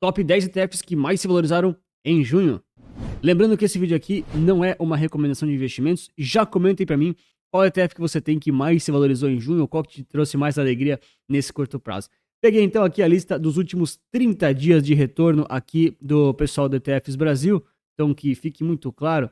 Top 10 ETFs que mais se valorizaram em junho. Lembrando que esse vídeo aqui não é uma recomendação de investimentos. Já comentem para mim qual ETF que você tem que mais se valorizou em junho, ou qual que te trouxe mais alegria nesse curto prazo. Peguei então aqui a lista dos últimos 30 dias de retorno aqui do pessoal do ETFs Brasil. Então que fique muito claro,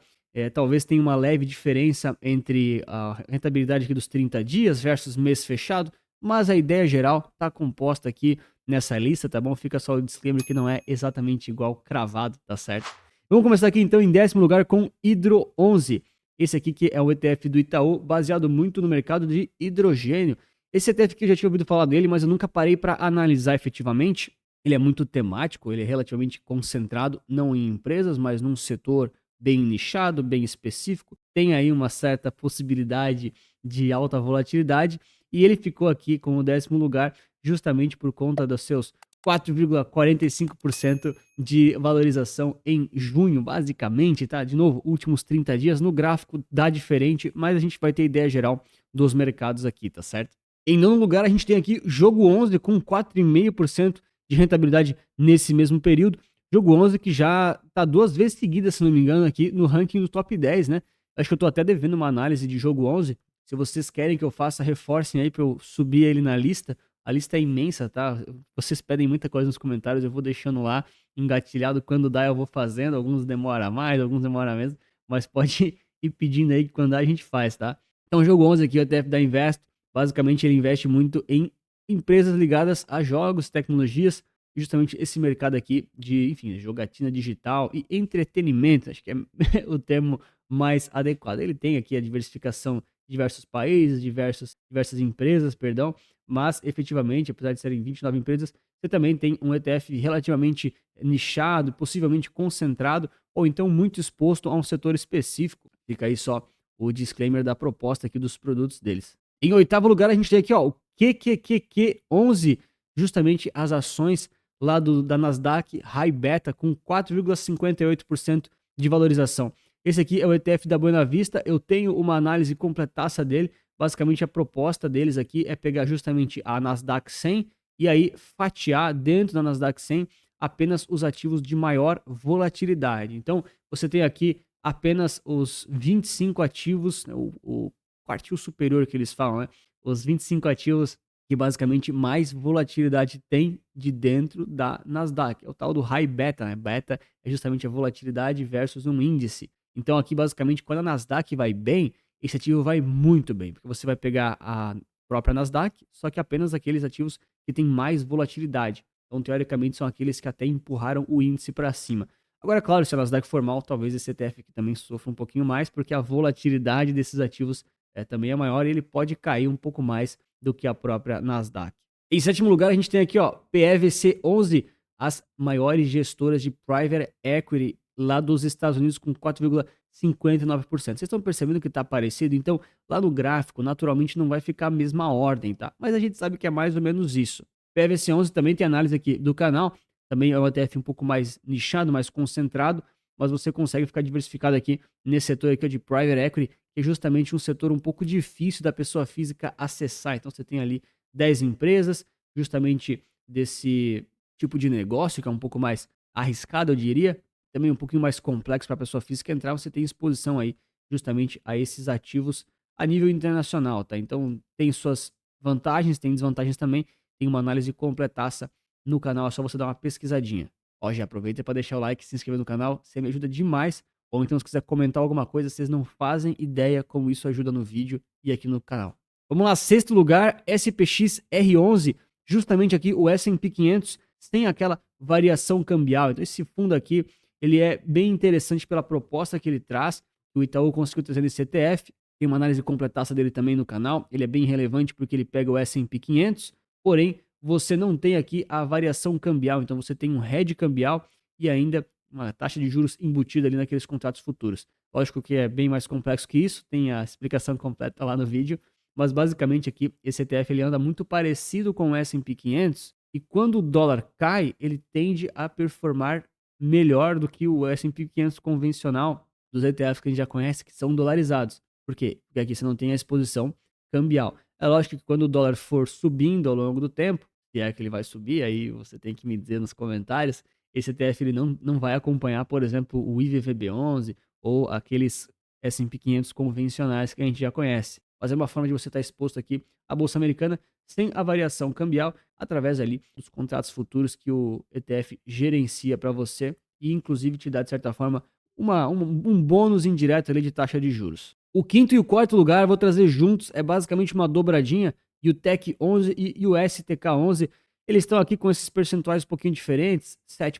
talvez tenha uma leve diferença entre a rentabilidade aqui dos 30 dias versus mês fechado, mas a ideia geral está composta aqui nessa lista, tá bom? Fica só o disclaimer que não é exatamente igual cravado, tá certo? Vamos começar aqui então em 10º lugar com Hidro 11. Esse aqui que é o ETF do Itaú, baseado muito no mercado de hidrogênio. Esse ETF aqui eu já tinha ouvido falar dele, mas eu nunca parei para analisar efetivamente. Ele é muito temático, ele é relativamente concentrado, não em empresas, mas num setor bem nichado, bem específico. Tem aí uma certa possibilidade de alta volatilidade e ele ficou aqui com o 10º lugar justamente por conta dos seus 4,45% de valorização em junho, basicamente, tá? De novo, últimos 30 dias, no gráfico dá diferente, mas a gente vai ter ideia geral dos mercados aqui, tá certo? Em nono lugar, a gente tem aqui Jogo 11 com 4,5% de rentabilidade nesse mesmo período. Jogo 11 que já tá 2 vezes seguidas, se não me engano, aqui no ranking do top 10, né? Acho que eu tô até devendo uma análise de Jogo 11. Se vocês querem que eu faça, reforcem aí para eu subir ele na lista. A lista é imensa, tá? Vocês pedem muita coisa nos comentários, eu vou deixando lá engatilhado. Quando dá, eu vou fazendo. Alguns demora mais, alguns demora menos, mas pode ir pedindo aí que quando dá a gente faz, tá? Então, o Jogo 11 aqui, o ETF da Invest, basicamente ele investe muito em empresas ligadas a jogos, tecnologias, justamente esse mercado aqui de, enfim, jogatina digital e entretenimento, acho que é o termo mais adequado. Ele tem aqui a diversificação de diversos países, diversas empresas, perdão, mas efetivamente, apesar de serem 29 empresas, você também tem um ETF relativamente nichado, possivelmente concentrado, ou então muito exposto a um setor específico. Fica aí só o disclaimer da proposta aqui dos produtos deles. Em 8º lugar, a gente tem aqui ó, o QQQQ11, justamente as ações lá da Nasdaq High Beta, com 4,58% de valorização. Esse aqui é o ETF da Buena Vista, eu tenho uma análise completaça dele. Basicamente, a proposta deles aqui é pegar justamente a Nasdaq 100 e aí fatiar dentro da Nasdaq 100 apenas os ativos de maior volatilidade. Então, você tem aqui apenas os 25 ativos, né, o quartil superior que eles falam, né? Os 25 ativos que basicamente mais volatilidade tem de dentro da Nasdaq. É o tal do High Beta, né? Beta é justamente a volatilidade versus um índice. Então, aqui, basicamente, quando a Nasdaq vai bem, esse ativo vai muito bem, porque você vai pegar a própria Nasdaq, só que apenas aqueles ativos que têm mais volatilidade. Então, teoricamente, são aqueles que até empurraram o índice para cima. Agora, claro, se a Nasdaq for mal, talvez esse ETF aqui também sofra um pouquinho mais, porque a volatilidade desses ativos também é maior e ele pode cair um pouco mais do que a própria Nasdaq. Em 7º lugar, a gente tem aqui, ó, PEVC 11, as maiores gestoras de private equity lá dos Estados Unidos com 4,59%. Vocês estão percebendo que está parecido? Então, lá no gráfico, naturalmente não vai ficar a mesma ordem, tá? Mas a gente sabe que é mais ou menos isso. PVC 11 também tem análise aqui do canal, também é um ETF um pouco mais nichado, mais concentrado, mas você consegue ficar diversificado aqui nesse setor aqui de private equity, que é justamente um setor um pouco difícil da pessoa física acessar. Então, você tem ali 10 empresas, justamente desse tipo de negócio, que é um pouco mais arriscado, eu diria, também um pouquinho mais complexo para a pessoa física entrar, você tem exposição aí justamente a esses ativos a nível internacional, tá? Então tem suas vantagens, tem desvantagens também, tem uma análise completaça no canal, é só você dar uma pesquisadinha. Ó, já aproveita para deixar o like, se inscrever no canal, você me ajuda demais. Ou então se quiser comentar alguma coisa, vocês não fazem ideia como isso ajuda no vídeo e aqui no canal. Vamos lá, 6º lugar, SPX R11, justamente aqui o S&P 500 tem aquela variação cambial. Então esse fundo aqui, ele é bem interessante pela proposta que ele traz. O Itaú conseguiu trazer esse ETF. Tem uma análise completaça dele também no canal. Ele é bem relevante porque ele pega o S&P 500. Porém, você não tem aqui a variação cambial. Então, você tem um hedge cambial e ainda uma taxa de juros embutida ali naqueles contratos futuros. Lógico que é bem mais complexo que isso. Tem a explicação completa lá no vídeo. Mas, basicamente, aqui, esse ETF ele anda muito parecido com o S&P 500. E quando o dólar cai, ele tende a performar melhor do que o S&P 500 convencional dos ETFs que a gente já conhece, que são dolarizados. Por quê? Porque aqui você não tem a exposição cambial. É lógico que quando o dólar for subindo ao longo do tempo, se é que ele vai subir, aí você tem que me dizer nos comentários, esse ETF ele não vai acompanhar, por exemplo, o IVVB11 ou aqueles S&P 500 convencionais que a gente já conhece. Mas é uma forma de você estar exposto aqui à Bolsa Americana sem a variação cambial, através ali dos contratos futuros que o ETF gerencia para você e inclusive te dá, de certa forma, um bônus indireto ali de taxa de juros. O quinto e o quarto lugar eu vou trazer juntos, é basicamente uma dobradinha, e o TEC 11 e o STK 11, eles estão aqui com esses percentuais um pouquinho diferentes, 7%,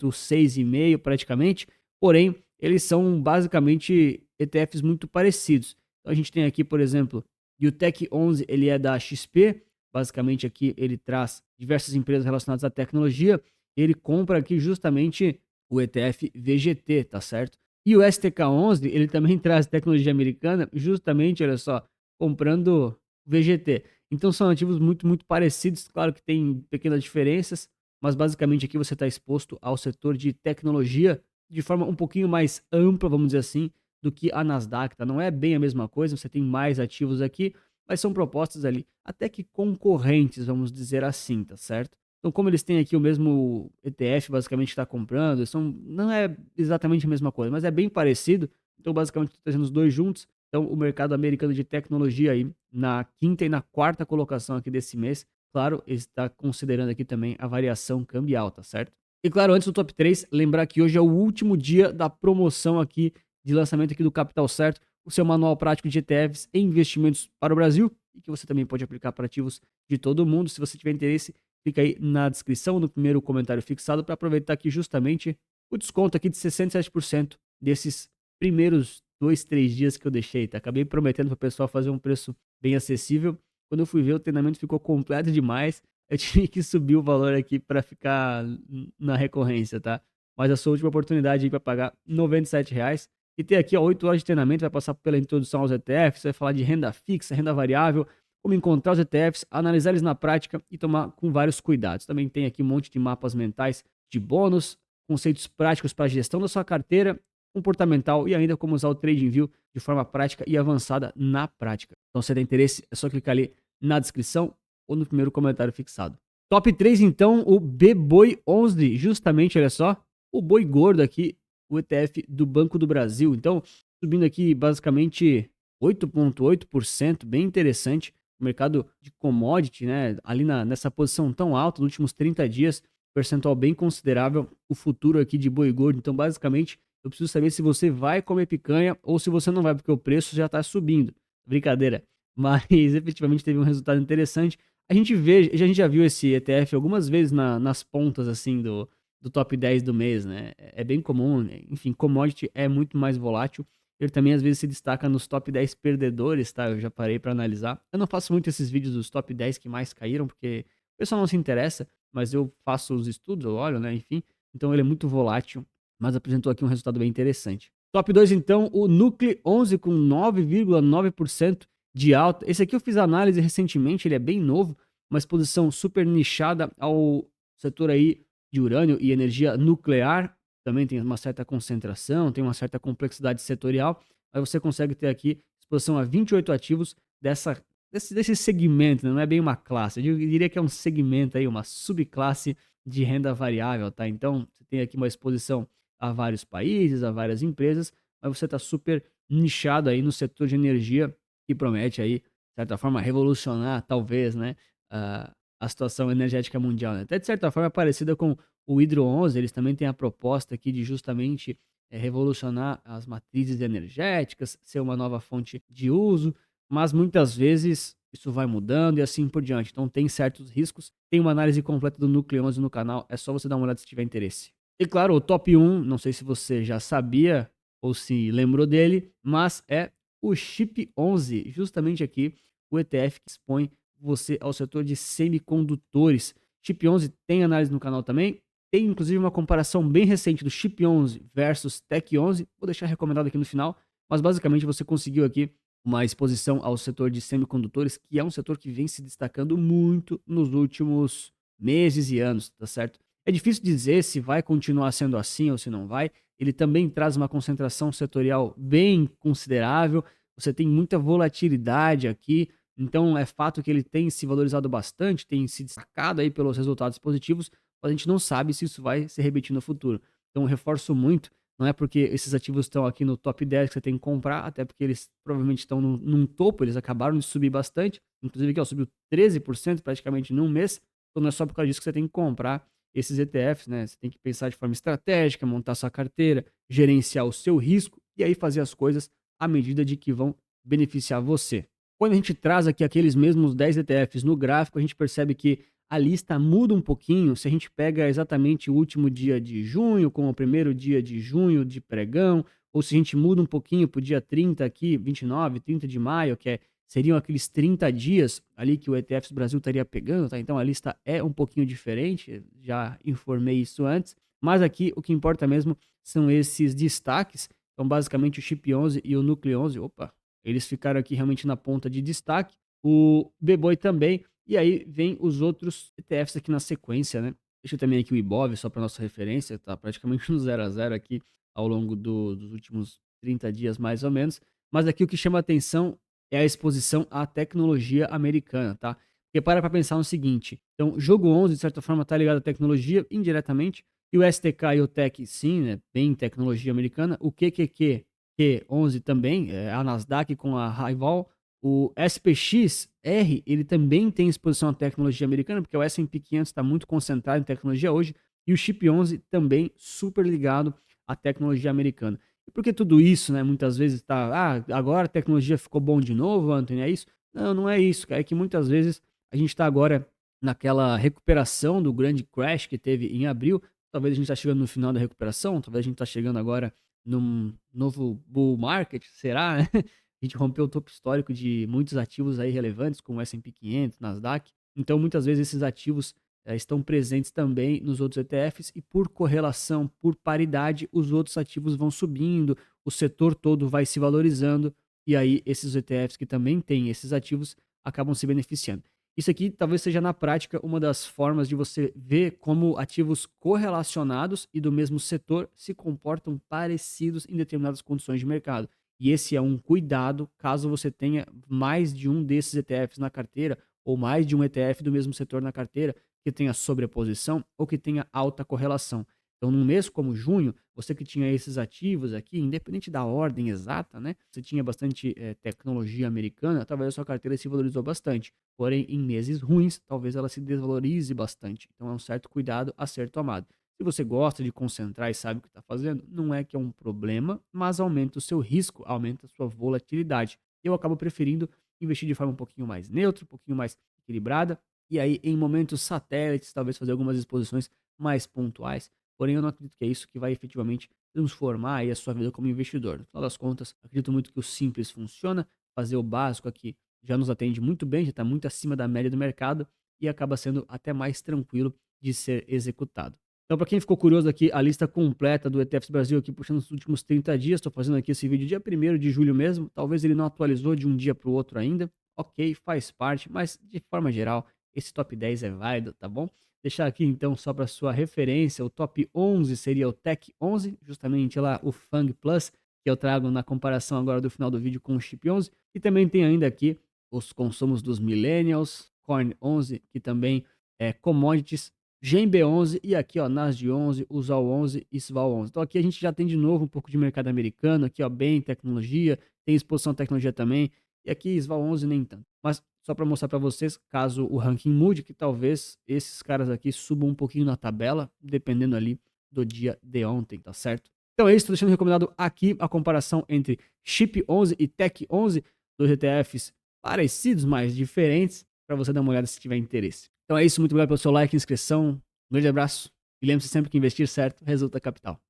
6,5% praticamente, porém, eles são basicamente ETFs muito parecidos. Então a gente tem aqui, por exemplo, e o TEC 11, ele é da XP, basicamente aqui ele traz diversas empresas relacionadas à tecnologia, ele compra aqui justamente o ETF VGT, tá certo? E o STK11, ele também traz tecnologia americana, justamente, olha só, comprando VGT. Então são ativos muito, muito parecidos, claro que tem pequenas diferenças, mas basicamente aqui você está exposto ao setor de tecnologia de forma um pouquinho mais ampla, vamos dizer assim, do que a Nasdaq, tá? Não é bem a mesma coisa, você tem mais ativos aqui, mas são propostas ali até que concorrentes, vamos dizer assim, tá certo? Então, como eles têm aqui o mesmo ETF, basicamente, que está comprando, não é exatamente a mesma coisa, mas é bem parecido. Então, basicamente, estou trazendo os dois juntos. Então, o mercado americano de tecnologia aí, na quinta e na quarta colocação aqui desse mês, claro, está considerando aqui também a variação cambial, tá certo? E claro, antes do top 3, lembrar que hoje é o último dia da promoção aqui de lançamento aqui do Capital Certo, o seu manual prático de ETFs e investimentos para o Brasil, e que você também pode aplicar para ativos de todo o mundo. Se você tiver interesse, clica aí na descrição, no primeiro comentário fixado, para aproveitar aqui justamente o desconto aqui de 67% desses primeiros 2, 3 dias que eu deixei, tá? Acabei prometendo para o pessoal fazer um preço bem acessível. Quando eu fui ver, o treinamento ficou completo demais. Eu tive que subir o valor aqui para ficar na recorrência, tá? Mas a sua última oportunidade aí para pagar R$ 97 e ter aqui ó, 8 horas de treinamento, vai passar pela introdução aos ETFs, vai falar de renda fixa, renda variável, como encontrar os ETFs, analisar eles na prática e tomar com vários cuidados. Também tem aqui um monte de mapas mentais de bônus, conceitos práticos para a gestão da sua carteira, comportamental e ainda como usar o TradingView de forma prática e avançada na prática. Então, se tem interesse, é só clicar ali na descrição ou no primeiro comentário fixado. Top 3, então, o BBOI 11, justamente, olha só, o boi gordo aqui, o ETF do Banco do Brasil. Então, subindo aqui basicamente 8,8%, bem interessante. O mercado de commodity, né, ali nessa posição tão alta, nos últimos 30 dias, percentual bem considerável, o futuro aqui de boi gordo. Então, basicamente, eu preciso saber se você vai comer picanha ou se você não vai, porque o preço já está subindo. Brincadeira. Mas, efetivamente, teve um resultado interessante. A gente já viu esse ETF algumas vezes nas pontas, assim, do top 10 do mês, né? É bem comum, né? Enfim, commodity é muito mais volátil. Ele também às vezes se destaca nos top 10 perdedores, tá? Eu já parei para analisar. Eu não faço muito esses vídeos dos top 10 que mais caíram, porque o pessoal não se interessa, mas eu faço os estudos, eu olho, né? Enfim, então ele é muito volátil, mas apresentou aqui um resultado bem interessante. Top 2, então, o Núcleo 11 com 9,9% de alta. Esse aqui eu fiz análise recentemente, ele é bem novo, uma exposição super nichada ao setor aí de urânio e energia nuclear, também tem uma certa concentração, tem uma certa complexidade setorial, mas você consegue ter aqui exposição a 28 ativos desse segmento, né? Não é bem uma classe, eu diria que é um segmento aí, uma subclasse de renda variável, tá? Então, você tem aqui uma exposição a vários países, a várias empresas, mas você está super nichado aí no setor de energia, que promete aí, de certa forma, revolucionar, talvez, né, a situação energética mundial, né? Até de certa forma é parecida com o Hydro 11, eles também têm a proposta aqui de justamente revolucionar as matrizes energéticas, ser uma nova fonte de uso, mas muitas vezes isso vai mudando e assim por diante. Então tem certos riscos. Tem uma análise completa do Núcleo 11 no canal, é só você dar uma olhada se tiver interesse. E claro, o top 1, não sei se você já sabia ou se lembrou dele, mas é o Chip 11, justamente aqui o ETF que expõe você ao setor de semicondutores. Chip 11 tem análise no canal também. Tem inclusive uma comparação bem recente do Chip 11 versus Tech 11. Vou deixar recomendado aqui no final. Mas basicamente você conseguiu aqui uma exposição ao setor de semicondutores, que é um setor que vem se destacando muito nos últimos meses e anos, tá certo? É difícil dizer se vai continuar sendo assim ou se não vai. Ele também traz uma concentração setorial bem considerável. Você tem muita volatilidade aqui. Então é fato que ele tem se valorizado bastante, tem se destacado aí pelos resultados positivos, mas a gente não sabe se isso vai se repetir no futuro. Então, eu reforço muito, não é porque esses ativos estão aqui no top 10 que você tem que comprar, até porque eles provavelmente estão num topo, eles acabaram de subir bastante, inclusive aqui, ó, subiu 13% praticamente num mês, então não é só por causa disso que você tem que comprar esses ETFs, né? Você tem que pensar de forma estratégica, montar sua carteira, gerenciar o seu risco e aí fazer as coisas à medida de que vão beneficiar você. Quando a gente traz aqui aqueles mesmos 10 ETFs no gráfico, a gente percebe que a lista muda um pouquinho. Se a gente pega exatamente o último dia de junho, como o primeiro dia de junho de pregão, ou se a gente muda um pouquinho para o dia 30 aqui, 29, 30 de maio, seriam aqueles 30 dias ali que o ETFs Brasil estaria pegando, tá? Então a lista é um pouquinho diferente, já informei isso antes, mas aqui o que importa mesmo são esses destaques. Então basicamente o Chip 11 e o Núcleo 11, opa, eles ficaram aqui realmente na ponta de destaque, o BBOI também, e aí vem os outros ETFs aqui na sequência, né? Deixa eu também aqui o Ibov, só para nossa referência, tá praticamente no 0 a 0 aqui ao longo dos últimos 30 dias mais ou menos, mas aqui o que chama atenção é a exposição à tecnologia americana, tá? Porque para pensar no seguinte, então jogo 11 de certa forma está ligado à tecnologia indiretamente, e o STK e o TEC sim, né, bem tecnologia americana, o QQQ Q11 também, a Nasdaq com a Rival, o SPX-R, ele também tem exposição à tecnologia americana, porque o S&P 500 está muito concentrado em tecnologia hoje, e o Chip 11 também super ligado à tecnologia americana. E por que tudo isso, né, muitas vezes agora a tecnologia ficou bom de novo, Anthony, é isso? Não, não é isso, cara, é que muitas vezes a gente está agora naquela recuperação do grande crash que teve em abril, talvez a gente está chegando no final da recuperação, talvez a gente está chegando agora num novo bull market, será, né? A gente rompeu o topo histórico de muitos ativos aí relevantes, como o S&P 500, Nasdaq. Então, muitas vezes esses ativos estão presentes também nos outros ETFs e por correlação, por paridade, os outros ativos vão subindo, o setor todo vai se valorizando e aí esses ETFs que também têm esses ativos acabam se beneficiando. Isso aqui talvez seja na prática uma das formas de você ver como ativos correlacionados e do mesmo setor se comportam parecidos em determinadas condições de mercado. E esse é um cuidado caso você tenha mais de um desses ETFs na carteira ou mais de um ETF do mesmo setor na carteira que tenha sobreposição ou que tenha alta correlação. Então, num mês como junho, você que tinha esses ativos aqui, independente da ordem exata, né? Você tinha bastante tecnologia americana, talvez a sua carteira se valorizou bastante. Porém, em meses ruins, talvez ela se desvalorize bastante. Então, é um certo cuidado a ser tomado. Se você gosta de concentrar e sabe o que está fazendo, não é que é um problema, mas aumenta o seu risco, aumenta a sua volatilidade. Eu acabo preferindo investir de forma um pouquinho mais neutra, um pouquinho mais equilibrada, e aí em momentos satélites, talvez fazer algumas exposições mais pontuais. Porém, eu não acredito que é isso que vai efetivamente transformar aí a sua vida como investidor. No final das contas, acredito muito que o simples funciona, fazer o básico aqui já nos atende muito bem, já está muito acima da média do mercado e acaba sendo até mais tranquilo de ser executado. Então, para quem ficou curioso aqui, a lista completa do ETFs Brasil aqui puxando os últimos 30 dias, estou fazendo aqui esse vídeo dia 1º de julho mesmo, talvez ele não atualizou de um dia para o outro ainda, ok, faz parte, mas de forma geral, esse top 10 é válido, tá bom? Deixar aqui então só para sua referência, o top 11 seria o Tech 11, justamente lá o FANG Plus, que eu trago na comparação agora do final do vídeo com o Chip 11, e também tem ainda aqui os consumos dos Millennials, Corn 11, que também é Commodities, GMB 11 e aqui ó, Nasdaq 11, USAL 11 e SVAL 11. Então aqui a gente já tem de novo um pouco de mercado americano, aqui ó, bem tecnologia, tem exposição à tecnologia também, e aqui SVAL 11 nem tanto. Mas só para mostrar para vocês, caso o ranking mude, que talvez esses caras aqui subam um pouquinho na tabela, dependendo ali do dia de ontem, tá certo? Então é isso, estou deixando recomendado aqui a comparação entre Chip 11 e Tech 11, dois ETFs parecidos, mas diferentes, para você dar uma olhada se tiver interesse. Então é isso, muito obrigado pelo seu like e inscrição, um grande abraço e lembre-se sempre que investir certo resulta capital.